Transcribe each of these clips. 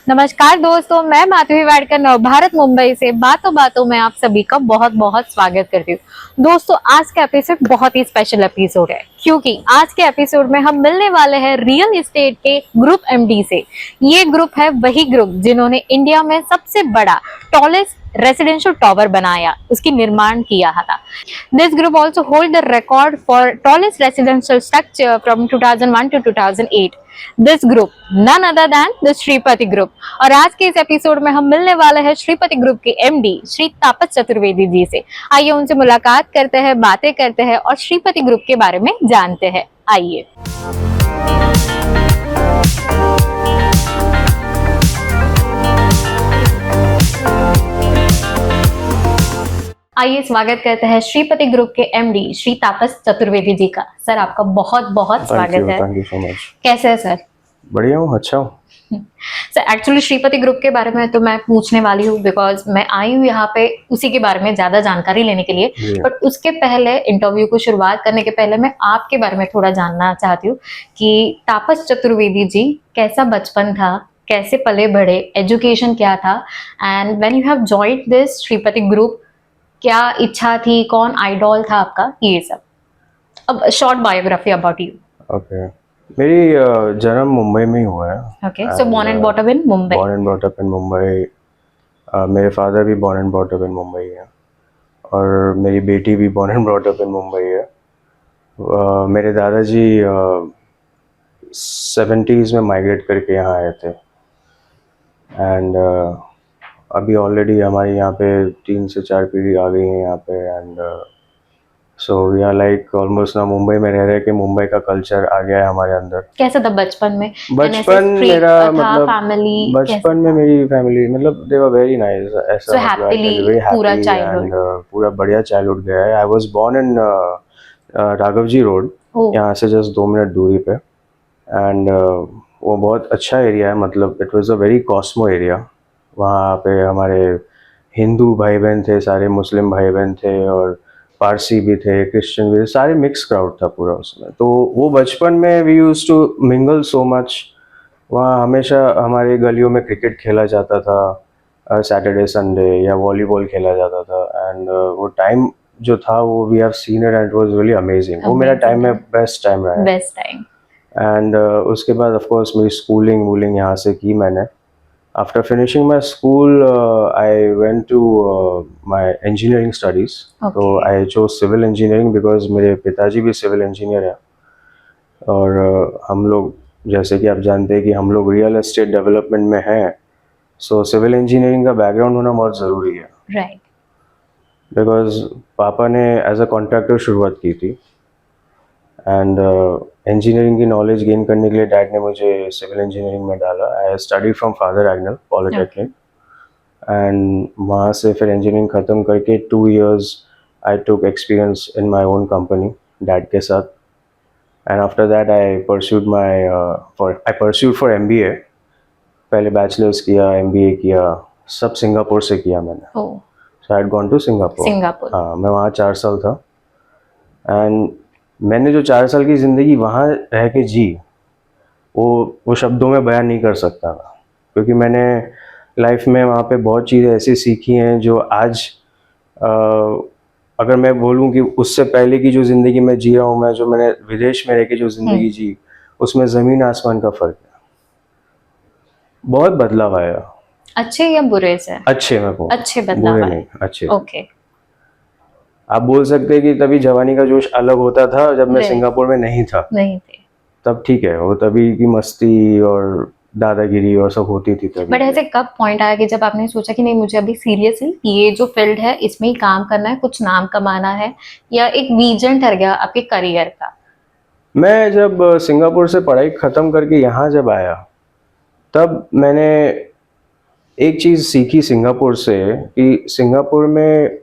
नमस्कार दोस्तों, मैं माधवी वाडकर नव भारत मुंबई से बातों बातों में आप सभी का बहुत बहुत स्वागत करती हूँ। दोस्तों, आज का एपिसोड बहुत ही स्पेशल एपिसोड है क्योंकि आज के एपिसोड में हम मिलने वाले हैं रियल एस्टेट के ग्रुप एमडी से। ये ग्रुप है वही ग्रुप जिन्होंने इंडिया में सबसे बड़ा टॉलेस्ट रेसिडेंशियल टावर बनाया, उसकी निर्माण किया था। This group also hold the record for tallest residential structure from 2001 to 2008. This group none other than the Shripati group. और आज के इस एपिसोड में हम मिलने वाले हैं श्रीपति ग्रुप के एमडी श्री तापस चतुर्वेदी जी से। आइए उनसे मुलाकात करते हैं, बातें करते हैं और श्रीपति ग्रुप के बारे में जानते हैं। आइए। आइए स्वागत करते हैं श्रीपति ग्रुप के एमडी श्री तापस चतुर्वेदी जी का। सर, आपका बहुत बहुत स्वागत है। Thank you so much. कैसे है सर? बढ़िया हूँ, अच्छा हूँ। सर, एक्चुअली श्रीपति ग्रुप के बारे में तो मैं पूछने वाली हूँ बिकॉज मैं आई हूँ यहाँ पे उसी के बारे में ज्यादा जानकारी लेने के लिए। बट उसके पहले, इंटरव्यू को शुरुआत करने के पहले मैं आपके बारे में थोड़ा जानना चाहती हूँ कि तापस चतुर्वेदी जी कैसा बचपन था, कैसे पले बढ़े, एजुकेशन क्या था, and when you have joined this Shripati group क्या इच्छा थी, कौन आइडॉल था आपका, ये सब। अब short biography about you. Okay, मेरी जन्म मुंबई में ही हुआ है। Okay, so born and bought up in Mumbai. Born and bought up in Mumbai. मेरे फादर भी born and bought up in Mumbai है और मेरी बेटी भी born and bought up in Mumbai है। मेरे दादाजी 70s में माइग्रेट करके यहाँ आए थे एंड अभी ऑलरेडी हमारे यहाँ पे 3 से 4 पीढ़ी आ गई हैं यहाँ पे and so we are like almost ना मुंबई में रह रहे कि मुंबई का कल्चर आ गया है हमारे अंदर। कैसा था बचपन में? बचपन मेरा मतलब फैमिली, बचपन में मेरी फैमिली मतलब दे वर वेरी नाइस, ऐसा हैप्पीली पूरा चाइल्डहुड पूरा बढ़िया चाइल्डहुड गया है। I was born in Raghavji road, यहाँ से जस्ट 2 मिनट दूरी पे एंड वो बहुत अच्छा एरिया है। मतलब it was a very Cosmo area. वहाँ पे हमारे हिंदू भाई बहन थे, सारे मुस्लिम भाई बहन थे और पारसी भी थे, क्रिश्चियन भी थे, सारे मिक्स क्राउड था पूरा उसमें। तो वो बचपन में we used to mingle so much. वहाँ हमेशा हमारे गलियों में क्रिकेट खेला जाता था, सैटरडे संडे, या वॉलीबॉल खेला जाता था एंड वो टाइम जो था वो we have seen it and it was really amazing. वो मेरा टाइम में बेस्ट टाइम रहा है। Best time. एंड उसके बाद ऑफ कोर्स मेरी स्कूलिंग वूलिंग यहाँ से की मैंने। After finishing my school, I went to my engineering studies. Okay. So I chose civil engineering because मेरे पिताजी भी civil engineer हैं और हम लोग, जैसे कि आप जानते हैं कि हम लोग रियल एस्टेट डेवलपमेंट में हैं, so civil engineering का बैकग्राउंड होना बहुत ज़रूरी है। Right. Because पापा ने एज अ कॉन्ट्रैक्टर शुरुआत की थी एंड इंजीनियरिंग की नॉलेज गेन करने के लिए डैड ने मुझे सिविल इंजीनियरिंग में डाला। I study from father Agnel polytechnic and वहाँ से फिर इंजीनियरिंग ख़त्म करके 2 years I took experience in my own company dad के साथ and after that I pursued for MBA। पहले बैचलर्स किया, MBA किया, सब सिंगापुर से किया मैंने। So I had gone to Singapore. हाँ, मैं वहाँ 4 साल था एंड मैंने जो 4 साल की ज़िंदगी वहाँ रह के जी वो शब्दों में बयान नहीं कर सकता था, क्योंकि मैंने लाइफ में वहाँ पे बहुत चीज़ें ऐसी सीखी हैं जो आज अगर मैं बोलूँ कि उससे पहले की जो ज़िंदगी मैं जी रहा हूँ, मैं जो मैंने विदेश में रह के जो ज़िंदगी जी, उसमें ज़मीन आसमान का फ़र्क है। बहुत बदलाव आया। अच्छे या बुरे से? अच्छे में कहूँ। अच्छे बदलाव बुरे नहीं, अच्छे। ओके। आप बोल सकते हैं कि तभी जवानी का जोश अलग होता था जब मैं सिंगापुर में नहीं था। तब ठीक है, वो तभी की मस्ती और दादागिरी और सब होती थी तभी। बट ऐसे कब पॉइंट आया कि जब आपने सोचा कि नहीं, मुझे अभी सीरियसली ये जो फील्ड है इसमें ही काम करना है, कुछ नाम कमाना है, या एक विजन ठहर गया आपके करियर का? मैं जब सिंगापुर से पढ़ाई ख़त्म करके यहाँ जब आया, तब मैंने एक चीज़ सीखी सिंगापुर से कि सिंगापुर में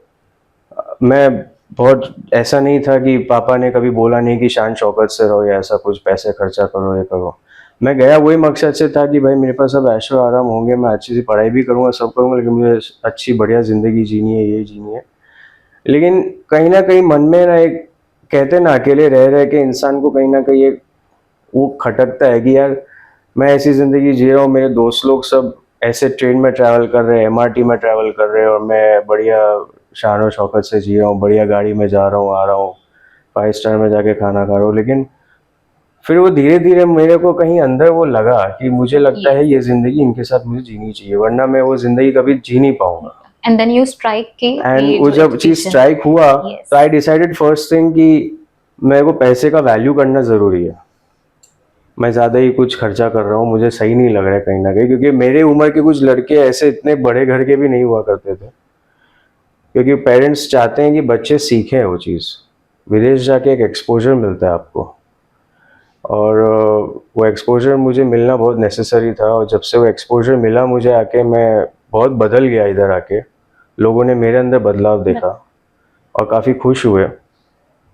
मैं बहुत ऐसा नहीं था कि पापा ने कभी बोला नहीं कि शान शौकत से रहो या ऐसा कुछ, पैसे खर्चा करो ये करो। मैं गया वही मकसद से था कि भाई मेरे पास अब ऐशो आराम होंगे, मैं अच्छी सी पढ़ाई भी करूँगा, सब करूँगा, लेकिन मुझे अच्छी बढ़िया ज़िंदगी जीनी है, ये जीनी है। लेकिन कहीं ना कहीं मन में ना एक, कहते ना अकेले रह के इंसान को कहीं ना कहीं एक वो खटकता है कि यार मैं ऐसी ज़िंदगी जी रहा हूँ, मेरे दोस्त लोग सब ऐसे ट्रेन में ट्रैवल कर रहे हैं, MRT में ट्रैवल कर रहे हैं और मैं बढ़िया शान और शौकत से जी रहा हूँ, बढ़िया गाड़ी में जा रहा हूँ, आ रहा हूँ, 5 स्टार में जाके खाना खा रहा हूँ। लेकिन फिर वो धीरे धीरे मेरे को कहीं अंदर वो लगा कि मुझे लगता है ये जिंदगी इनके साथ मुझे जीनी चाहिए, वरना मैं वो जिंदगी कभी जी नहीं पाऊंगा। एंड देन यू स्ट्राइक की एंड वो जब चीज स्ट्राइक हुआ तो आई डिसाइडेड फर्स्ट थिंग कि मेरे को पैसे का वैल्यू करना जरूरी है। मैं ज़्यादा ही कुछ खर्चा कर रहा हूँ, मुझे सही नहीं लग रहा है कहीं ना कहीं, क्योंकि मेरे उम्र के कुछ लड़के ऐसे इतने बड़े घर के भी नहीं हुआ करते थे, क्योंकि पेरेंट्स चाहते हैं कि बच्चे सीखें वो चीज़। विदेश जाके एक एक्सपोजर मिलता है आपको, और वो एक्सपोजर मुझे मिलना बहुत नेसेसरी था। और जब से वो एक्सपोजर मिला मुझे आके, मैं बहुत बदल गया इधर आके। लोगों ने मेरे अंदर बदलाव देखा और काफ़ी खुश हुए।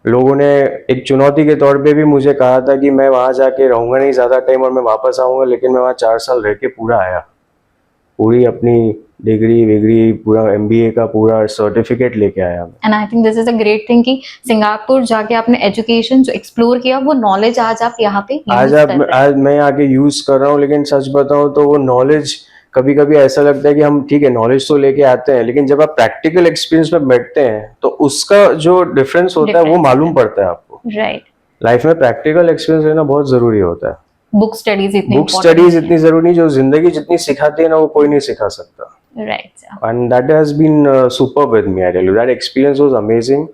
लोगों ने एक चुनौती के तौर पे भी मुझे कहा था कि मैं वहाँ जाके रहूँगा नहीं ज़्यादा टाइम और मैं वापस आऊँगा, लेकिन मैं वहाँ 4 साल रह के पूरा आया। पूरी अपनी डिग्री विग्री, पूरा MBA का पूरा सर्टिफिकेट लेके आया मैं। And I think this is a great thing कि सिंगापुर जाके आपने एजुकेशन जो एक्सप्लोर किया, वो नॉलेज आज आप यहाँ पे आज मैं आके यूज कर रहा हूँ। लेकिन सच बताऊँ तो वो नॉलेज कभी कभी ऐसा लगता है कि हम ठीक है नॉलेज तो लेके आते हैं, लेकिन जब आप प्रैक्टिकल एक्सपीरियंस में बैठते हैं तो उसका जो डिफरेंस होता है वो मालूम पड़ता है आपको। राइट, लाइफ में प्रैक्टिकल एक्सपीरियंस लेना बहुत जरूरी होता है। बुक स्टडीज इतनी जरूरी नहीं, जो जिंदगी जितनी सिखाती है ना वो कोई नहीं सिखा सकता। Right, and that has been super with me, I tell you that experience was amazing.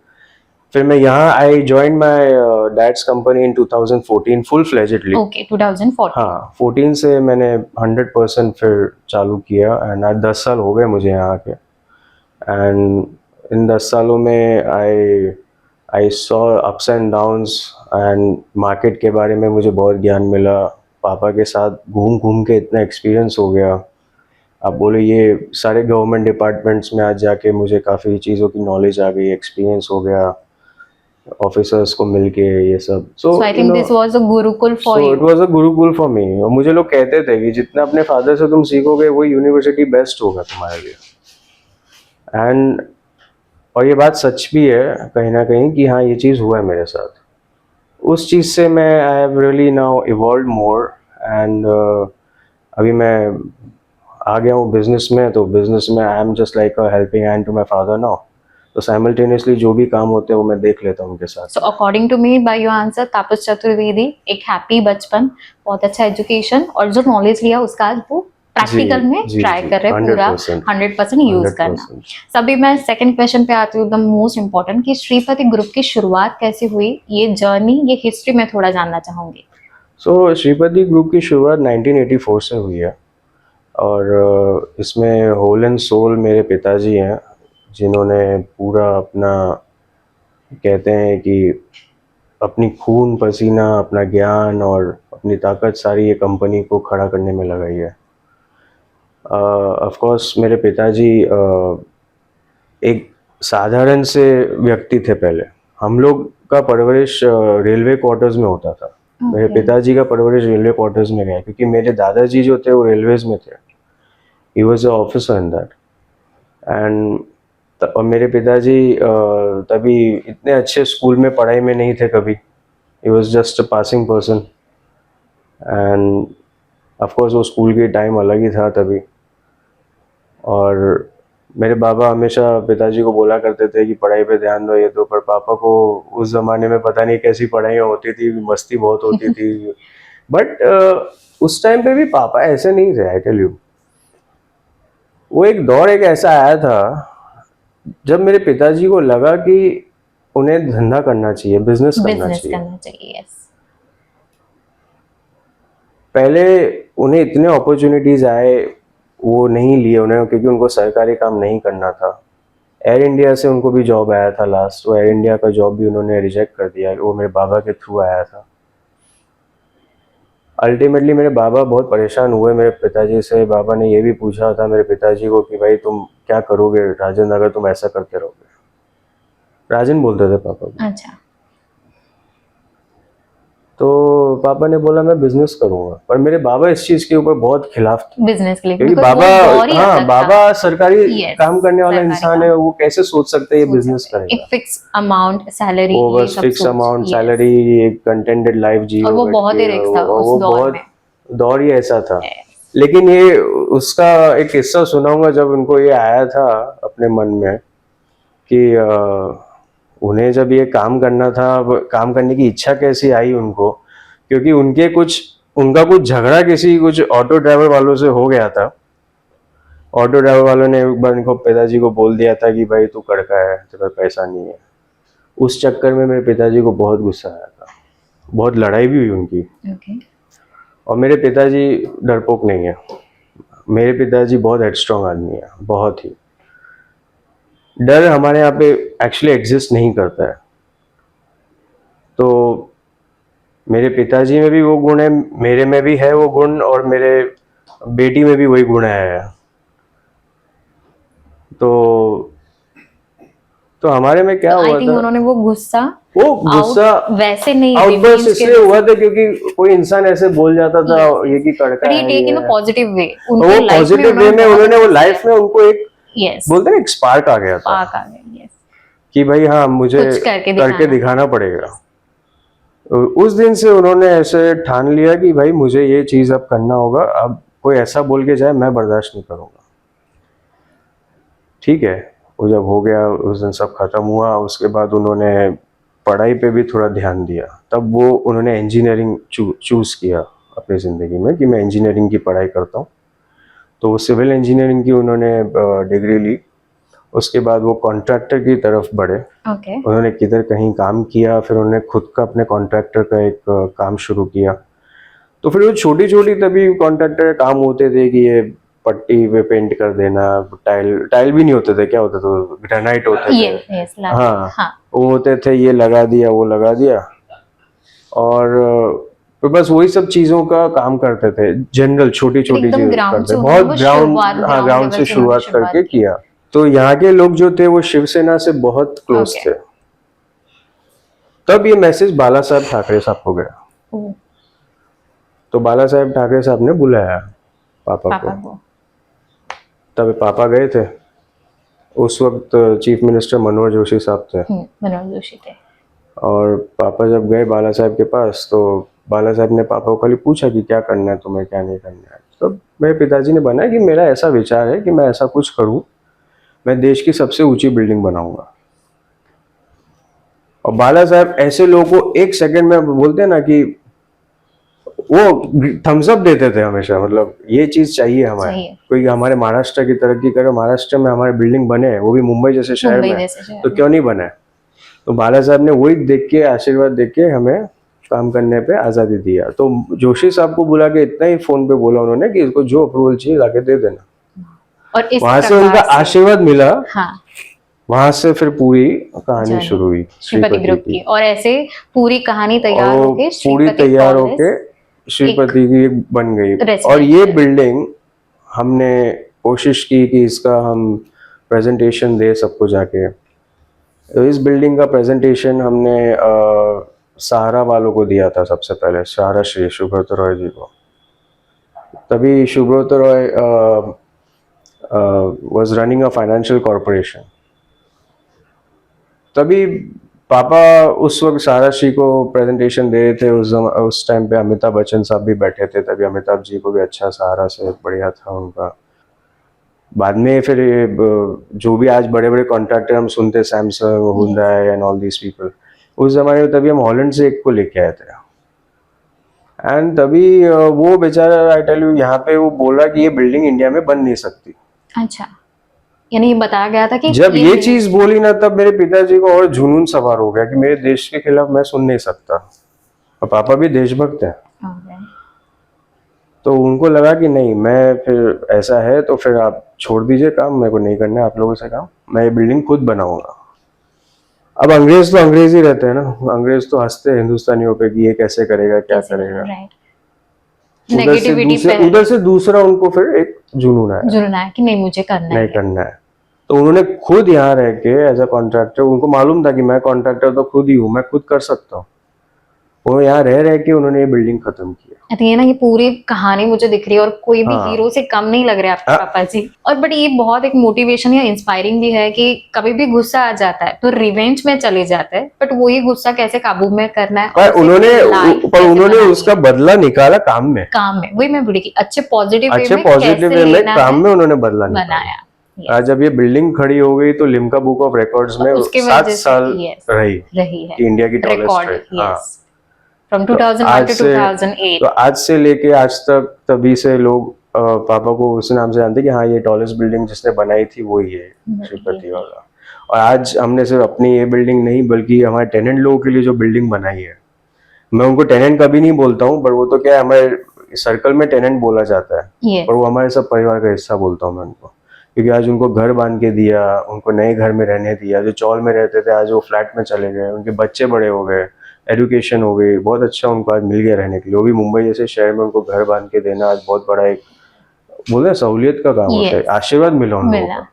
फिर मैं यहाँ I join my dad's company in 2014 full fledgedly. Okay, 2014। हाँ, 14 से मैंने 100% फिर चालू किया एंड आज 10 साल हो गए मुझे यहाँ के। एंड इन 10 सालों में I saw ups and downs, and market के बारे में मुझे बहुत ज्ञान मिला। पापा के साथ घूम घूम के इतना एक्सपीरियंस हो गया। आप बोले ये सारे गवर्नमेंट डिपार्टमेंट्स में आज जाके मुझे काफ़ी चीज़ों की नॉलेज आ गई, एक्सपीरियंस हो गया ऑफिसर्स को मिलके, ये सब। So I think this was a gurukul for you. It was a Gurukul for me. और मुझे लोग कहते थे कि जितना अपने फादर से तुम सीखोगे वो यूनिवर्सिटी बेस्ट होगा तुम्हारे लिए। एंड और ये बात सच भी है कहीं ना कहीं कि हाँ ये चीज़ हुआ है मेरे साथ। उस चीज़ से मैं I have really now evolve more. And अभी मैं आ गया हूँ बिजनेस में, तो बिजनेस में I am just like a helping hand to my father now. तो साइमल्टेनियसली जो भी काम होते हैं वो मैं देख लेता हूँ उनके साथ। So according to me, by your answer, तापस चतुर्वेदी एक हैप्पी बचपन, बहुत अच्छा एजुकेशन, और जो नॉलेज लिया उसका आज वो प्रैक्टिकल में ट्राई कर रहे हैं पूरा 100% यूज करना। सभी मैं सेकंड क्वेश्चन पे आती हूँ, द मोस्ट इम्पोर्टेंट, कि श्रीपति ग्रुप की शुरुआत कैसे हुई, ये जर्नी, ये हिस्ट्री मैं थोड़ा जानना चाहूंगी। सो श्रीपति ग्रुप की शुरुआत 1984 से हुई है, और इसमें होल एंड सोल मेरे पिताजी हैं, जिन्होंने पूरा अपना, कहते हैं कि अपनी खून पसीना, अपना ज्ञान और अपनी ताकत सारी ये कंपनी को खड़ा करने में लगाई है। ऑफ कोर्स मेरे पिताजी एक साधारण से व्यक्ति थे। पहले हम लोग का परवरिश रेलवे क्वार्टर्स में होता था। मेरे पिताजी का परवरिश रेलवे क्वार्टर्स में गया, क्योंकि मेरे दादाजी जो थे वो रेलवेज में थे। He was a officer in that. And और मेरे पिताजी तभी इतने अच्छे स्कूल में पढ़ाई में नहीं थे कभी। He was just a passing person. End of course वो स्कूल की टाइम अलग ही था तभी। और मेरे बाबा हमेशा पिताजी को बोला करते थे कि पढ़ाई पे ध्यान दो, ये तो, पर पापा को उस ज़माने में पता नहीं कैसी पढ़ाइयाँ होती थी, मस्ती बहुत होती थी। बट उस टाइम पे भी पापा ऐसे नहीं थे, आई टेल यू। वो एक दौर एक ऐसा आया था जब मेरे पिताजी को लगा कि उन्हें धंधा करना चाहिए, बिजनेस करना चाहिए। yes. पहले उन्हें इतने अपॉर्चुनिटीज आए, वो नहीं लिए उन्हें, क्योंकि उनको सरकारी काम नहीं करना था। एयर इंडिया से उनको भी जॉब आया था लास्ट, तो एयर इंडिया का जॉब भी उन्होंने रिजेक्ट कर दिया। वो मेरे बाबा के थ्रू आया था। अल्टीमेटली मेरे बाबा बहुत परेशान हुए मेरे पिताजी से। बाबा ने ये भी पूछा था मेरे पिताजी को कि भाई तुम क्या करोगे राजन अगर तुम ऐसा करते रहोगे। राजन बोलते थे पापा को। अच्छा। तो पापा ने बोला मैं बिजनेस करूंगा, पर मेरे बाबा इस चीज के ऊपर बहुत खिलाफ थे। बिजनेस के लिए, क्योंकि बाबा सरकारी काम करने वाला इंसान है, वो कैसे सोच सकते हैं ये बिजनेस करेगा। एक फिक्स अमाउंट सैलरी, वो बस फिक्स अमाउंट सैलरी, एक कंटेंटेड लाइफ जियो, और वो बहुत ही रिस्क था उस दौर में। दौर ही ऐसा था। लेकिन ये उसका एक किस्सा सुनाऊंगा जब उनको ये आया था अपने मन में कि उन्हें जब ये काम करना था, अब काम करने की इच्छा कैसी आई उनको, क्योंकि उनका कुछ झगड़ा किसी कुछ ऑटो ड्राइवर वालों से हो गया था। ऑटो ड्राइवर वालों ने एक बार इनको पिताजी को बोल दिया था कि भाई तू कड़का है, तेरे पास पैसा नहीं है। उस चक्कर में मेरे पिताजी को बहुत गुस्सा आया था, बहुत लड़ाई भी हुई उनकी। Okay. और मेरे पिताजी डरपोक नहीं है, मेरे पिताजी बहुत हेडस्ट्रॉन्ग आदमी है, बहुत ही। डर हमारे यहाँ पे एक्चुअली एग्जिस्ट नहीं करता है। तो मेरे पिताजी में भी वो गुण है, मेरे में भी है वो गुण, और मेरे बेटी में भी वही गुण है। तो हमारे में क्या तो हुआ आई थिंक था, उन्होंने वो गुस्सा वैसे नहीं, आउटबर्स्ट इसलिए हुआ था क्योंकि कोई इंसान ऐसे बोल जाता था ये कि कड़का है, टेक इन पॉजिटिव वे, वो पॉजिटिव वे में उन्होंने वो लाइफ में उनको एक यस बोलते हैं एक स्पार्क आ गया था पाक आ गए। यस, कि भाई हाँ मुझे कुछ करके दिखाना पड़ेगा। उस दिन से उन्होंने ऐसे ठान लिया कि भाई मुझे ये चीज अब करना होगा, अब कोई ऐसा बोल के जाए मैं बर्दाश्त नहीं करूंगा। ठीक है, वो जब हो गया उस दिन सब खत्म हुआ, उसके बाद उन्होंने पढ़ाई पे भी थोड़ा ध्यान दिया। तब वो उन्होंने इंजीनियरिंग चूज किया अपनी ज़िंदगी में कि मैं इंजीनियरिंग की पढ़ाई करता हूँ। तो वो सिविल इंजीनियरिंग की उन्होंने डिग्री ली। उसके बाद वो कॉन्ट्रैक्टर की तरफ बढ़े। ओके, उन्होंने किधर कहीं काम किया, फिर उन्होंने खुद का अपने कॉन्ट्रैक्टर का एक काम शुरू किया। तो फिर वो छोटी छोटी तभी कॉन्ट्रैक्टर काम होते थे कि ये पट्टी पे पेंट कर देना, टाइल भी नहीं होते थे, क्या होता था, ग्रेनाइट होते थे। यस, हाँ, वो होते थे, ये लगा दिया वो लगा दिया, और तो बस वही सब चीजों का काम करते थे, जनरल छोटी छोटी चीजें करते, बहुत ग्राउंड से शुरुआत करके किया। तो यहाँ के लोग जो थे वो शिवसेना से बहुत क्लोज थे। तब ये मैसेज बाला साहब ठाकरे साहब को गया। तो बाला साहब ठाकरे साहब ने बुलाया पापा को। तब पापा गए थे। उस वक्त चीफ मिनिस्टर मनोहर जोशी साहब थे। मनोहर जोशी थे। और पापा जब गए बाला साहब के पास, तो बाला साहब ने पापा को खाली पूछा कि क्या करना है तुम्हें, क्या नहीं करना है। तो मेरे पिताजी ने बनाया कि मेरा ऐसा विचार है कि मैं ऐसा कुछ करूं, मैं देश की सबसे ऊंची बिल्डिंग बनाऊंगा। और बाला साहब ऐसे लोगों को एक सेकंड में बोलते हैं ना कि वो थम्स अप देते थे हमेशा, मतलब ये चीज चाहिए हमारे, कोई हमारे महाराष्ट्र की तरक्की करे, महाराष्ट्र में हमारे बिल्डिंग बने, वो भी मुंबई जैसे शहर में, तो क्यों नहीं बने। तो बाला साहब ने वही देख के, आशीर्वाद देख के हमें काम करने पे आजादी दिया। तो जोशी साहब को बुला के इतना ही फोन पे बोला उन्होंने कि इसको जो अप्रूवल चाहिए लाके दे देना, और वहां से उनका आशीर्वाद मिला। हाँ। वहां से फिर पूरी कहानी शुरू हुई श्रीपति ग्रुप की। और ऐसे पूरी कहानी तैयार होके श्रीपति की बन गई। और ये बिल्डिंग हमने कोशिश की कि इसका हम प्रेजेंटेशन दे सबको जाके। तो इस बिल्डिंग का प्रेजेंटेशन हमने सहारा वालों को दिया था सबसे पहले, सहारा श्री सुब्रत रॉय जी को। तभी Subrata Roy was running a financial corporation. तभी पापा उस वक्त सहारा श्री को प्रेजेंटेशन दे रहे थे। उस टाइम पे अमिताभ बच्चन साहब भी बैठे थे, तभी अमिताभ जी को भी अच्छा सहारा से बढ़िया था उनका। बाद में फिर जो भी आज बड़े बड़े कॉन्ट्रैक्टर हम सुनते, Samsung, Hyundai and all these people, उस जमाने में तभी हम हॉलैंड से एक को लेके आए थे। एंड तभी वो बेचारा, आई टेल यू, यहाँ पे वो बोला कि ये बिल्डिंग इंडिया में बन नहीं सकती। अच्छा, यानी बताया गया था कि जब ये चीज बोली ना, तब मेरे पिताजी को और जुनून सवार हो गया कि मेरे देश के खिलाफ मैं सुन नहीं सकता। और पापा भी देशभक्त हैं। तो उनको लगा कि नहीं, मैं फिर ऐसा है तो फिर आप छोड़ दीजिए काम, मेरे को नहीं करना है आप लोगों से काम, मैं ये बिल्डिंग खुद बनाऊंगा। अब अंग्रेज तो अंग्रेज ही रहते हैं ना, अंग्रेज तो हंसते हैं हिंदुस्तानियों पे कि ये कैसे करेगा, क्या करेगा। उधर से दूसरा उनको फिर एक जुनून आया कि नहीं मुझे करना है। तो उन्होंने खुद यहाँ रह के एज अ कॉन्ट्रैक्टर, उनको मालूम था कि मैं कॉन्ट्रैक्टर तो खुद ही हूँ, मैं खुद कर सकता हूँ। वो यहाँ रह के उन्होंने ये बिल्डिंग खत्म की है। तो ये ना, ये पूरी कहानी मुझे दिख रही है और कोई भी हाँ। हीरो से कम नहीं लग रहे आपके हाँ। पापा जी। और बट ये बहुत एक मोटिवेशन या इंस्पायरिंग भी है कि कभी भी गुस्सा आ जाता है तो रिवेंज में चले जाते हैं, बट वही गुस्सा कैसे काबू में करना है और पर उन्होंने उसका बदला निकाला काम में। वही मैं बोली कि अच्छे पॉजिटिव वे में काम में उन्होंने बदला बनाया। आज जब ये बिल्डिंग खड़ी हो गई तो लिम्का बुक ऑफ रिकॉर्ड्स में 7 साल रही है कि इंडिया की टॉलेस्ट है। From 2001 to 2008। तो आज से लेके आज तक तभी से लोग पापा को उस नाम से जानते कि हाँ ये टॉलेस्ट बिल्डिंग जिसने बनाई थी वो ही है श्रीपति वाला। और आज हमने सिर्फ अपनी ये बिल्डिंग नहीं बल्कि हमारे टेनेंट लोगों के लिए जो बिल्डिंग बनाई है, मैं उनको टेनेंट कभी नहीं बोलता हूँ, पर वो तो क्या है हमारे सर्कल में टेनेंट बोला जाता है, पर वो हमारे सब परिवार का हिस्सा बोलता हूँ मैं उनको, क्योंकि आज उनको घर बांध के दिया, उनको नए घर में रहने दिया। जो चौल में रहते थे आज वो फ्लैट में चले गए, उनके बच्चे बड़े हो गए, एजुकेशन हो गई, बहुत अच्छा उनको आज मिल गया रहने के लिए। वो भी मुंबई जैसे शहर में उनको घर बांध के देना आज बहुत बड़ा एक बोले सहूलियत का काम होता है, आशीर्वाद मिला उन लोगों को।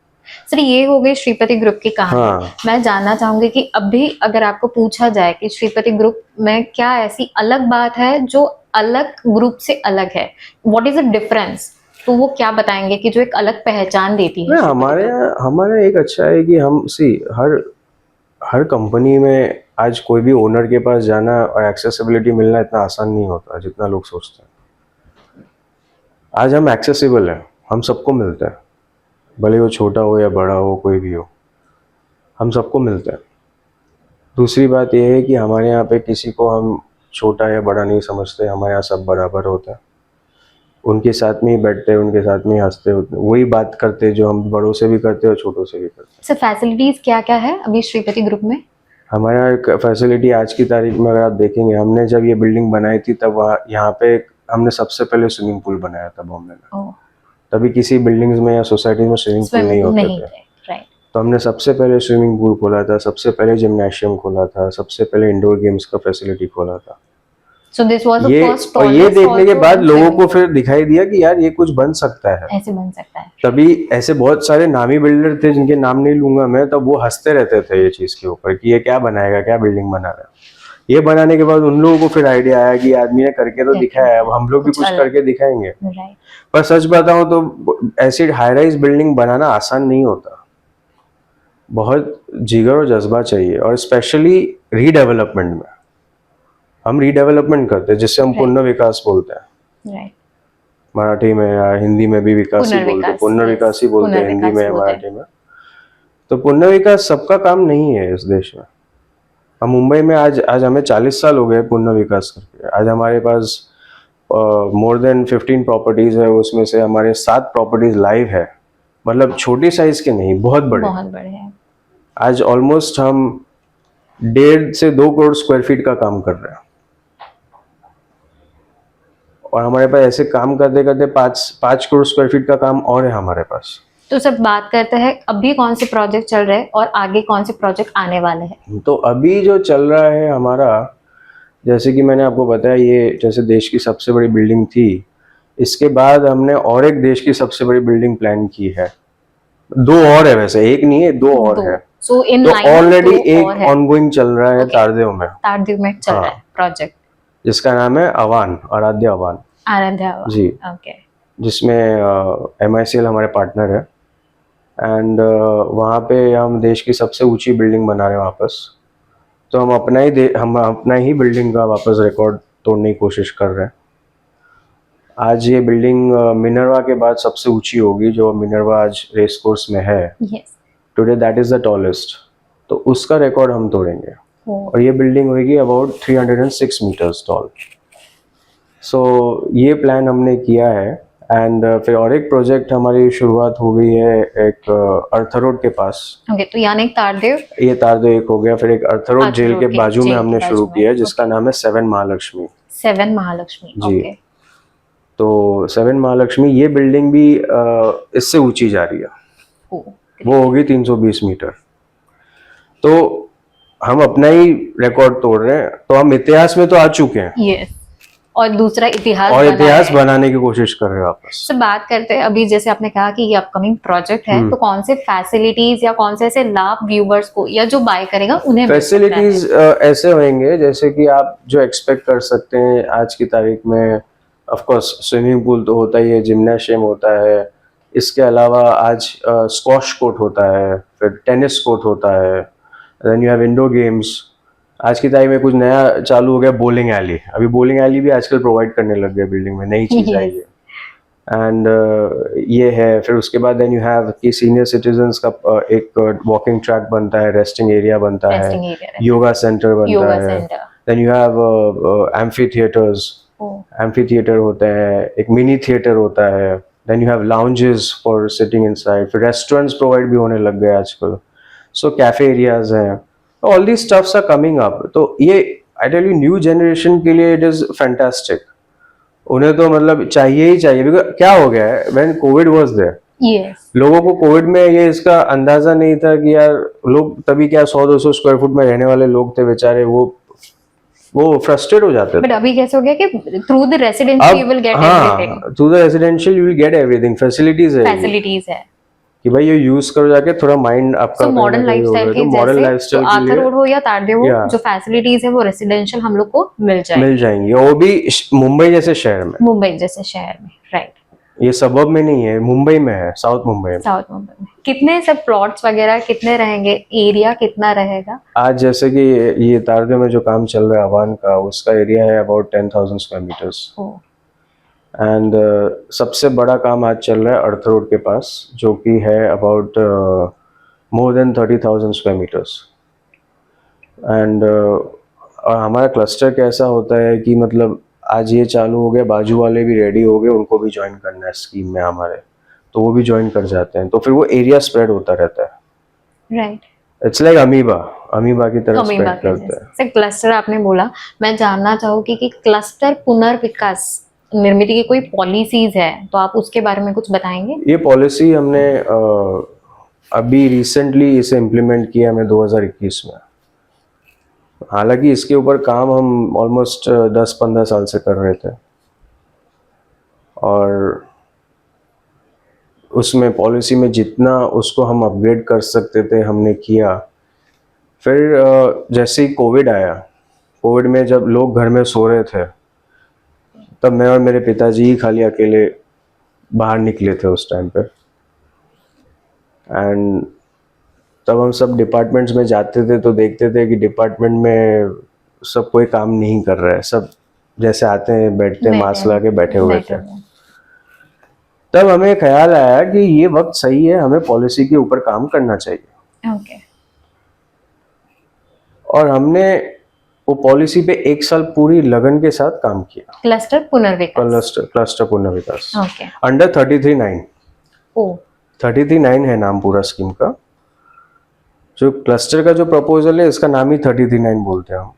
सर ये हो गई श्रीपति ग्रुप की कहानी। हाँ। मैं जानना चाहूंगी कि अभी अगर आपको पूछा जाए कि श्रीपति ग्रुप में क्या ऐसी अलग बात है जो अलग ग्रुप से अलग है, व्हाट इज द डिफरेंस, तो वो क्या बताएंगे कि जो एक अलग पहचान देती है? हमारे एक अच्छा है कि हम हर कंपनी में आज कोई भी ओनर के पास जाना और एक्सेसिबिलिटी मिलना इतना आसान नहीं होता जितना लोग सोचते हैं। आज हम एक्सेसिबल हैं, हम सबको मिलते हैं, भले वो छोटा हो या बड़ा हो, कोई भी हो, हम सबको मिलते हैं। दूसरी बात यह है कि हमारे यहाँ पे किसी को हम छोटा या बड़ा नहीं समझते, हमारे यहाँ सब बराबर होता है। उनके साथ में ही बैठते हैं, उनके साथ में ही हंसते होते, वही बात करते जो हम बड़ों से भी करते और छोटों से भी करते। सर फैसिलिटीज क्या क्या है अभी श्रीपति ग्रुप में? हमारे यहाँ फैसिलिटी आज की तारीख में अगर आप देखेंगे, हमने जब ये बिल्डिंग बनाई थी तब यहाँ पे हमने सबसे पहले स्विमिंग पूल बनाया था बॉम्बे में। तभी किसी बिल्डिंग्स में या सोसाइटी में स्विमिंग पूल नहीं होते थे। तो हमने सबसे पहले स्विमिंग पूल खोला था, सबसे पहले जिम्नाशियम खोला था, सबसे पहले इंडोर गेम्स का फैसिलिटी खोला था। So this was the first और ये देखने के बाद लोगों को फिर दिखाई दिया कि यार ये कुछ बन सकता है, ऐसे बन सकता है। तभी ऐसे बहुत सारे नामी बिल्डर थे जिनके नाम नहीं लूंगा मैं, तब वो हंसते रहते थे ये चीज के ऊपर कि ये क्या बनाएगा, क्या बिल्डिंग बना रहा है। ये बनाने के बाद उन लोगों को फिर आइडिया आया कि आदमी ने करके तो दिखाया है, अब हम लोग भी कुछ करके दिखाएंगे। पर सच बताऊं तो ऐसी हाई राइज बिल्डिंग बनाना आसान नहीं होता, बहुत जिगर और जज्बा चाहिए, और स्पेशली रीडेवलपमेंट में। हम रीडेवलपमेंट करते हैं जिससे हम पुनर्विकास बोलते हैं, मराठी में या हिंदी में भी विकास ही बोलते हैं, पुनर्विकास ही बोलते हैं हिंदी में या मराठी में। तो पुनर्विकास सबका काम नहीं है इस देश में। हम मुंबई में आज हमें 40 साल हो गए पुनर्विकास करके। आज हमारे पास मोर देन 15 प्रॉपर्टीज है, उसमें से हमारे 7 प्रॉपर्टीज लाइव है, मतलब छोटी साइज के नहीं, बहुत बड़े हैं। आज ऑलमोस्ट हम 1.5 से 2 करोड़ स्क्वायर फीट का काम कर रहे हैं, और हमारे पास ऐसे काम करते करते 5 करोड़ स्क्वायर फीट का काम और है हमारे पास। तो सब बात करते हैं अभी कौन से प्रोजेक्ट चल रहे हैं और आगे कौन से प्रोजेक्ट आने वाले हैं? तो अभी जो चल रहा है हमारा, जैसे कि मैंने आपको बताया, ये जैसे देश की सबसे बड़ी बिल्डिंग थी, इसके बाद हमने और एक देश की सबसे बड़ी बिल्डिंग प्लान की है। 2 और है, वैसे एक नहीं है, 2 और है। तो ऑलरेडी एक ऑनगोइंग चल रहा है तारदेव में चल रहा है प्रोजेक्ट, जिसका नाम है अवान, आराध्या अवान जी। ओके। जिसमें MICL हमारे पार्टनर है, एंड वहाँ पे हम देश की सबसे ऊंची बिल्डिंग बना रहे हैं वापस। तो हम अपना ही बिल्डिंग का वापस रिकॉर्ड तोड़ने की कोशिश कर रहे हैं। आज ये बिल्डिंग मिनर्वा के बाद सबसे ऊंची होगी, जो मिनर्वा आज रेस कोर्स में है। Today that is the tallest, तो उसका रिकॉर्ड हम तोड़ेंगे। और ये बिल्डिंग होगी अबाउट 306 मीटर्स टॉल। सो ये प्लान हमने किया है, एंड फिर और एक प्रोजेक्ट हमारी शुरुआत हो गई है एक अर्थर रोड के पास। तो यानी तारदेव, ये तारदेव एक हो गया, फिर एक अर्थर रोड जेल के बाजू में हमने शुरू किया है, जिसका नाम है 7 महालक्ष्मी जी। तो 7 महालक्ष्मी ये बिल्डिंग भी इससे ऊंची जा रही है, वो होगी 320 मीटर। तो हम अपना ही रिकॉर्ड तोड़ रहे हैं, तो हम इतिहास में तो आ चुके हैं। और दूसरा इतिहास और बना इतिहास है। बनाने की कोशिश कर रहे हो वापस। से बात करते हैं अभी, जैसे आपने कहा कि ये अपकमिंग प्रोजेक्ट है, तो कौन से फैसिलिटीज या कौन से ऐसे लाभ व्यूवर्स को या जो बाय करेगा उन्हें मिल सकता है? फैसिलिटीज ऐसे होंगे जैसे कि आप जो एक्सपेक्ट कर सकते हैं आज की तारीख में। ऑफ कोर्स स्विमिंग पूल तो होता ही है, जिम्नाशियम होता है, इसके अलावा आज स्क्वॉश कोर्ट होता है, फिर टेनिस कोर्ट होता है, then you have indoor games. आज की तारीख में कुछ नया चालू हो गया, बोलिंग एली। अभी बोलिंग एली भी आजकल प्रोवाइड करने लग गए बिल्डिंग में, नई चीज आई Yes. है। एंड ये है। फिर उसके बाद देन यू हैव कि सीनियर सिटीजन्स का एक वॉकिंग ट्रैक बनता है, रेस्टिंग एरिया बनता है, टेस्टिंग एरिया, योगा सेंटर बनता योगा है। Centre. Then you have amphitheatres, amphitheatre होते हैं, एक मिनी थिएटर होता है। Then you have lounges for sitting inside, फिर रेस्टोरेंट्स प्रोवाइड भी होने लग गए आजकल। सो कैफे एरियाज हैं, all these stuffs are coming up. तो ये I tell you new generation के लिए इट इज फैंटास्टिक। उन्हें तो मतलब चाहिए ही चाहिए। बिकॉज क्या हो गया है, when covid was there, yes, लोगों को कोविड में ये इसका अंदाजा नहीं था कि यार लोग तभी क्या 100-200 स्क्वायर फुट में रहने वाले लोग थे बेचारे, वो फ्रस्ट्रेट हो जाते बट थे। अभी कैसे हो गया कि through the residency you will get everything, हाँ, to the residential you will get everything, facilities है फैसिलिटीज है। कि भाई ये यूज करो जाके, थोड़ा माइंड आपका सो मॉडर्न लाइफस्टाइल के मॉडर्न जैसे लाइफस्टाइल तो के आर्थर लिए रोड हो या तारदेव हो, Yeah. जो फैसिलिटीज है वो रेसिडेंशियल हम लोग को मिल मिल जाएगी जाएंगी, और वो भी मुंबई जैसे शहर में। मुंबई जैसे शहर में, राइट? ये सबब में नहीं है, मुंबई में है, साउथ मुंबई में। साउथ मुंबई में कितने सब प्लॉट्स वगैरह कितने रहेंगे, एरिया कितना रहेगा? आज जैसे कि ये तारदेव में जो काम चल रहा है अवान का, उसका एरिया है अबाउट 10,000 स्क्वायर मीटर्स। एंड सबसे बड़ा काम आज चल रहा है अर्थ रोड के पास, जो कि है about more than 30,000 square metres. And और हमारा क्लस्टर कैसा होता है कि मतलब आज ये चालू हो गया, बाजू वाले भी रेडी हो गए, उनको भी ज्वाइन करना है स्कीम में हमारे, तो वो भी ज्वाइन कर जाते हैं, तो फिर वो एरिया स्प्रेड होता रहता है। राइट, इट्स लाइक अमीबा की तरह स्प्रेड करता है। से क्लस्टर आपने बोला, मैं जानना चाहूंगी कि क्लस्टर पुनर्विकास निर्मित की कोई पॉलिसीज है तो आप उसके बारे में कुछ बताएंगे? ये पॉलिसी हमने अभी रिसेंटली इसे इम्प्लीमेंट किया हमें 2021 में। हालांकि इसके ऊपर काम हम ऑलमोस्ट 10-15 साल से कर रहे थे, और उसमें पॉलिसी में जितना उसको हम अपग्रेड कर सकते थे हमने किया। फिर जैसे ही कोविड आया, कोविड में जब लोग घर में सो रहे थे, तब मैं और मेरे पिताजी ही खाली अकेले बाहर निकले थे उस टाइम पे। एंड तब हम सब डिपार्टमेंट्स में जाते थे तो देखते थे कि डिपार्टमेंट में सब कोई काम नहीं कर रहा है, सब जैसे आते हैं बैठते हैं मास्क लगा के बैठे हुए थे। तब हमें ख्याल आया कि ये वक्त सही है, हमें पॉलिसी के ऊपर काम करना चाहिए। ओके। और हमने वो पॉलिसी पे 1 साल पूरी लगन के साथ काम किया। क्लस्टर पुनर्विकास ओके। अंडर 33(9). ओ 33(9) है नाम पूरा स्कीम का। जो क्लस्टर का जो प्रपोजल है, इसका नाम ही 33(9) बोलते हैं हम।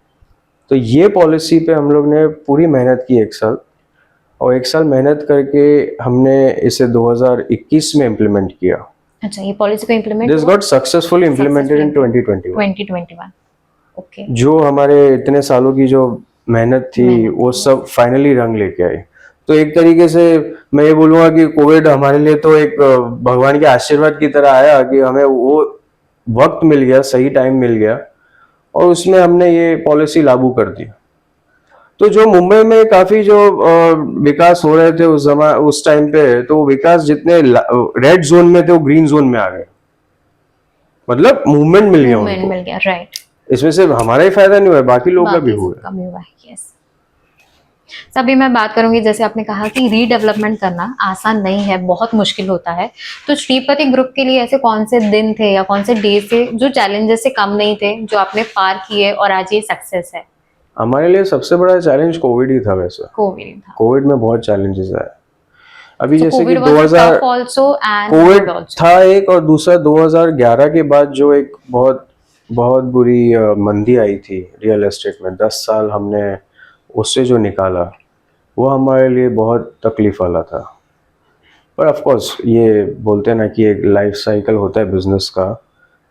तो ये पॉलिसी पे हम लोग ने पूरी मेहनत की 1 साल, और 1 साल मेहनत करके हमने इसे 2021 में इम्प्लीमेंट किया। अच्छा, ये पॉलिसी को implement this got successfully implemented in 2021। Okay. जो हमारे इतने सालों की जो मेहनत थी वो सब फाइनली रंग लेके आई। तो एक तरीके से मैं ये बोलूँगा कि कोविड हमारे लिए तो एक भगवान के आशीर्वाद की तरह आया कि हमें वो वक्त मिल गया, सही टाइम मिल गया, और उसमें हमने ये पॉलिसी लागू कर दी। तो जो मुंबई में काफी जो विकास हो रहे थे उस टाइम पे, तो विकास जितने रेड जोन में थे वो ग्रीन जोन में आ गए। मतलब मूवमेंट मिल गया उनको। मिल गया, राइट। इसमें सिर्फ हमारा ही फायदा नहीं हुआ, बाकी लोगों का भी हुआ। यस। अभी मैं बात करूंगी, जैसे आपने कहा कि रीडेवलपमेंट करना आसान नहीं है, बहुत मुश्किल होता है। तो श्रीपति ग्रुप के लिए ऐसे कौन से दिन थे या कौन से डे थे जो चैलेंजेस से कम नहीं थे, जो आपने पार किए और आज ये सक्सेस है? हमारे लिए सबसे बड़ा चैलेंज कोविड ही था। वैसे कोविड में बहुत चैलेंजेस आए। अभी जैसे कि 2000 कोविड था एक, और दूसरा 2011 के बाद जो एक बहुत बुरी मंदी आई थी रियल एस्टेट में, 10 साल हमने उससे जो निकाला वो हमारे लिए बहुत तकलीफ वाला था। पर ऑफ कोर्स ये बोलते हैं ना कि एक लाइफ साइकिल होता है बिजनेस का,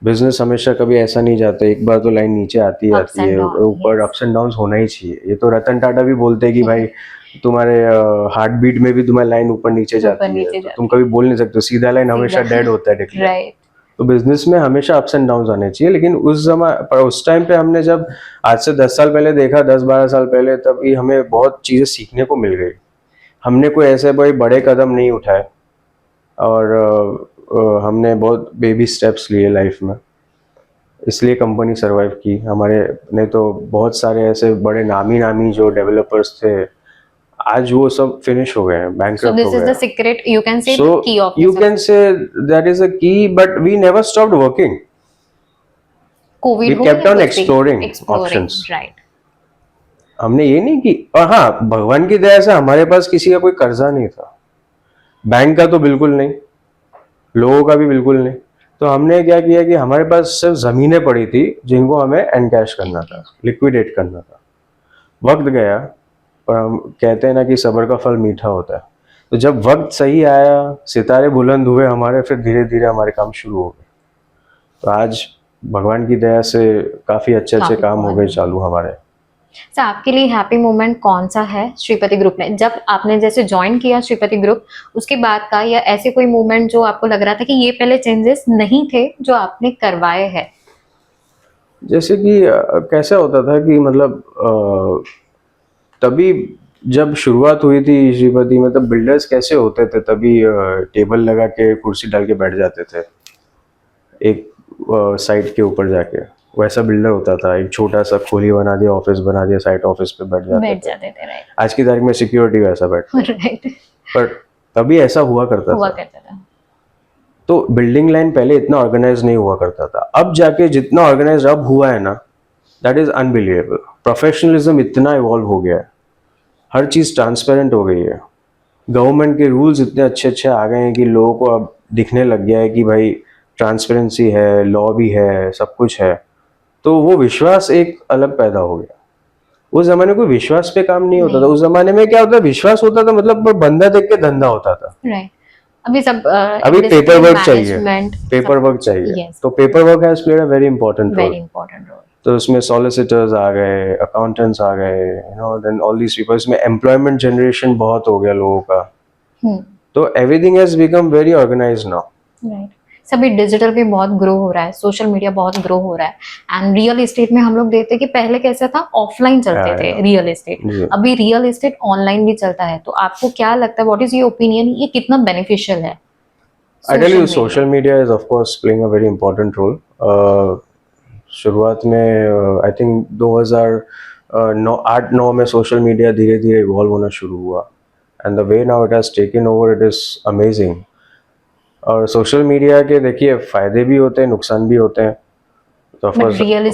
बिजनेस हमेशा कभी ऐसा नहीं जाता, एक बार तो लाइन नीचे आती Ups आती and है, downs, ऊपर yes. अप्स एंड डाउन्स होना ही चाहिए। ये तो रतन टाटा भी बोलते हैं कि भाई तुम्हारे हार्ट बीट में भी तुम्हारी लाइन ऊपर नीचे ऊपर जाती है, नीचे तो जाती तुम कभी बोल नहीं सकते सीधा लाइन, हमेशा सीधा डेड होता है डिक्लेयर। राइट। तो बिजनेस में हमेशा अप्स एंड डाउन्स आने चाहिए, लेकिन उस टाइम पे हमने जब आज से 10 साल पहले देखा, 10-12 साल पहले, तभी हमें बहुत चीजें सीखने को मिल गई। हमने कोई ऐसे कोई बड़े कदम नहीं उठाए, और हमने बहुत बेबी स्टेप्स लिए लाइफ में, इसलिए कंपनी सरवाइव की हमारे। नहीं तो बहुत सारे ऐसे बड़े नामी नामी जो डेवलपर्स थे, आज वो सब फिनिश हो गए हैं, So बैंकरप्ट this हो is गए the हैं। secret, you can say, So the key of you this can success. say that is a key, but we never stopped working. COVID We हो kept या on कुछ भी, exploring exploring, options. right. हमने ये नहीं कि, और हाँ, भगवान की दया से हमारे पास किसी का कोई कर्जा नहीं था, बैंक का तो बिल्कुल नहीं, लोगों का भी बिल्कुल नहीं। तो हमने क्या किया कि हमारे पास सिर्फ जमीनें पड़ी थी जिनको हमें एनकैश करना था, लिक्विडेट करना था। वक्त गया, पर हम कहते हैं ना कि सब्र का फल मीठा होता है। तो जब वक्त सही आया, सितारे बुलंद हुए हमारे, फिर धीरे धीरे हमारे काम शुरू हो गए। तो आज भगवान की दया से काफ़ी अच्छे अच्छे काफी काम हो बहुत गए बढ़िया। चालू हमारे। सर आपके लिए हैप्पी मोमेंट कौन सा है श्रीपति ग्रुप में, जब आपने जैसे ज्वाइन किया श्रीपति ग्रुप उसके बाद का, या ऐसे कोई मोमेंट जो आपको लग रहा था कि ये पहले चेंजेस नहीं थे जो आपने करवाए हैं? जैसे कि कैसा होता था कि मतलब तभी जब शुरुआत हुई थी श्रीपति में, तब बिल्डर्स कैसे होते थे, तभी टेबल लगा के कुर्सी डाल के बैठ जाते थे एक साइट के ऊपर जाके, वैसा बिल्डर होता था। एक छोटा सा खोली बना दिया, ऑफिस बना दिया, साइट ऑफिस पे बैठ जाते बैठ थे। जाते थे, राइट। आज की तारीख में सिक्योरिटी वैसा बैठता है, राइट, पर तभी ऐसा हुआ करता हुआ था। करता था। तो बिल्डिंग लाइन पहले इतना ऑर्गेनाइज नहीं हुआ करता था, अब जाके जितना ऑर्गेनाइज अब हुआ है ना, दैट इज अनबिलीवेबल। प्रोफेशनलिज्म इतना इवॉल्व हो गया है, हर चीज़ ट्रांसपेरेंट हो गई है, गवर्नमेंट के रूल्स इतने अच्छे अच्छे आ गए हैं कि लोगों को अब दिखने लग गया है कि भाई ट्रांसपेरेंसी है, लॉ भी है, सब कुछ है। तो वो विश्वास एक अलग पैदा हो गया। उस जमाने में कोई विश्वास पे काम नहीं होता था। उस जमाने में क्या होता, विश्वास होता था मतलब बंदा देख के धंधा होता था। राइट। अभी सब अभी पेपर वर्क चाहिए, मैनेजमेंट, पेपर वर्क चाहिए। यस, तो paperwork has played a very important role. Very important role. तो उसमें सॉलिसिटर्स आ गए, अकाउंटेंट्स आ गए, you know, then all these people. इसमें एम्प्लॉयमेंट जनरेशन बहुत हो गया लोगों का। तो everything has become very organised now. Right. सभी डिजिटल भी बहुत ग्रो हो रहा है, सोशल मीडिया बहुत ग्रो हो रहा है, एंड रियल एस्टेट में हम लोग देखते हैं कि पहले कैसा था, ऑफलाइन चलते थे रियल एस्टेट, जी। अभी रियल एस्टेट ऑनलाइन भी चलता है। तो आपको क्या लगता है, व्हाट इज योर ओपिनियन, ये कितना बेनिफिशियल है? I tell you, social media is of course playing a very important role. शुरुआत में आई थिंक 2008-9 में सोशल मीडिया धीरे धीरे इवॉल्व होना शुरू हुआ, and the way now it has taken over, it is amazing. और सोशल मीडिया के देखिए फायदे भी होते हैं, नुकसान भी होते हैं। तो रियल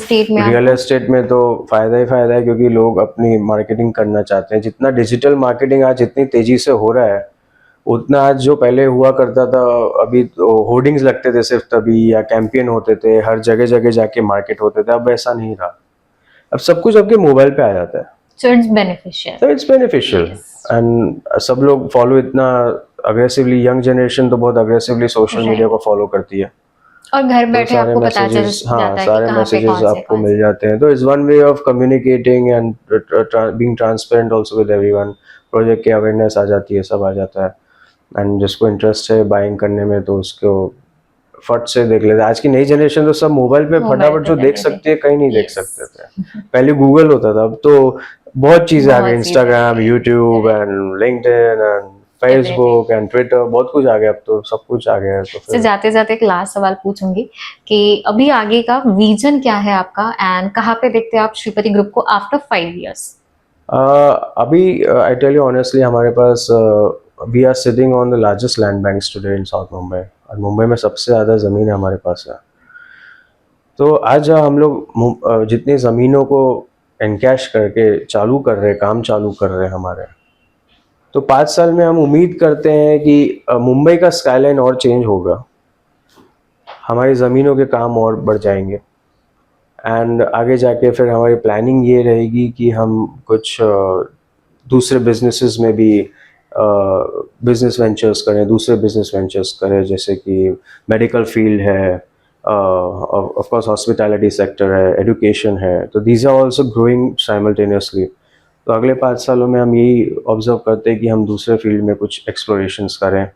एस्टेट में तो फायदा ही फायदा है, क्योंकि लोग अपनी मार्केटिंग करना चाहते हैं। जितना डिजिटल मार्केटिंग आज इतनी तेजी से हो रहा है, उतना आज जो पहले हुआ करता था, अभी तो होर्डिंग्स लगते थे सिर्फ तभी, या कैंपेन होते थे, हर जगह जगह जाके मार्केट होते थे, अब ऐसा नहीं रहा। अब सब कुछ आपके मोबाइल पे आ जाता है, so it's beneficial. तो इट्स बेनिफिशियल। एंड सब लोग फॉलो इतना अग्रेसिवली, यंग जनरेशन तो बहुत अग्रेसिवली सोशल मीडिया को फॉलो करती है, और घर तो बैठे सारे आपको पता चल मैसेजेस, हाँ, जाता है सारे कि कहाँ पे मैसेजेस कौन से आपको मिल जाते हैं। तो it's one way of communicating and being transparent also with everyone. Project की अवेयरनेस आ जाती है, सब आ जाता है, एंड जिसको इंटरेस्ट है बाइंग करने में तो उसको फट से देख लेते हैं। आज की नई जनरेशन तो सब मोबाइल पे फटाफट जो देख सकती है, कहीं नहीं देख सकते थे। पहले गूगल होता था, अब तो बहुत चीजें आ गई, Instagram, YouTube and LinkedIn and Facebook and Twitter, बहुत कुछ आ गया, अब तो सब कुछ आ गया है। तो से जाते जाते एक लास्ट सवाल पूछूंगी कि अभी आगे का विजन क्या है आपका, एंड कहाँ पे देखते हैं आप श्रीपति ग्रुप को आफ्टर 5 years? अभी आई टेल यू ऑनेस्टली, हमारे पास we are sitting on the largest land banks today in south Mumbai, और मुंबई में सबसे ज़्यादा ज़मीन है हमारे पास है। तो आज हम लोग जितनी ज़मीनों को एनकैश करके चालू कर रहे हैं, काम चालू कर रहे हैं हमारे, तो 5 साल में हम उम्मीद करते हैं कि मुंबई का स्काईलाइन और चेंज होगा, हमारी ज़मीनों के काम और बढ़ जाएंगे, एंड आगे जाके फिर हमारी प्लानिंग ये रहेगी कि हम कुछ दूसरे बिजनेसेस में भी बिजनेस वेंचर्स करें, जैसे कि मेडिकल फील्ड है, ऑफ कोर्स हॉस्पिटैलिटी सेक्टर है, एजुकेशन है, तो these are also growing simultaneously. तो अगले 5 सालों में हम यही ऑब्जर्व करते हैं कि हम दूसरे फील्ड में कुछ एक्सप्लोरेशंस करें,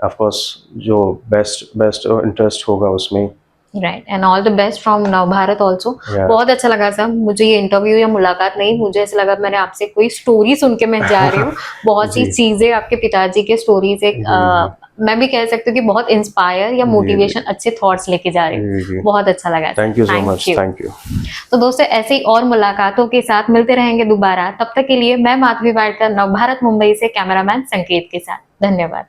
ऑफ कोर्स जो बेस्ट इंटरेस्ट होगा उसमें। Right, and all the best from नव भारत ऑल्सो। Yeah. बहुत अच्छा लगा सर, मुझे ये इंटरव्यू या मुलाकात नहीं, मुझे ऐसा लगा मैंने आपसे कोई स्टोरी सुन के मैं जा रही हूँ। बहुत सी जी। चीजें आपके पिताजी के स्टोरीज, एक मैं भी कह सकती हूँ कि बहुत इंस्पायर या जी, मोटिवेशन, अच्छे थॉट्स लेके जा रही जी, हूँ। जी। बहुत अच्छा लगा। Thank you so much, thank you. तो दोस्तों ऐसे ही और मुलाकातों के साथ मिलते रहेंगे दोबारा। तब तक के लिए मैं माधवी वाडकर, नव भारत मुंबई से कैमरामैन संकेत के साथ। धन्यवाद।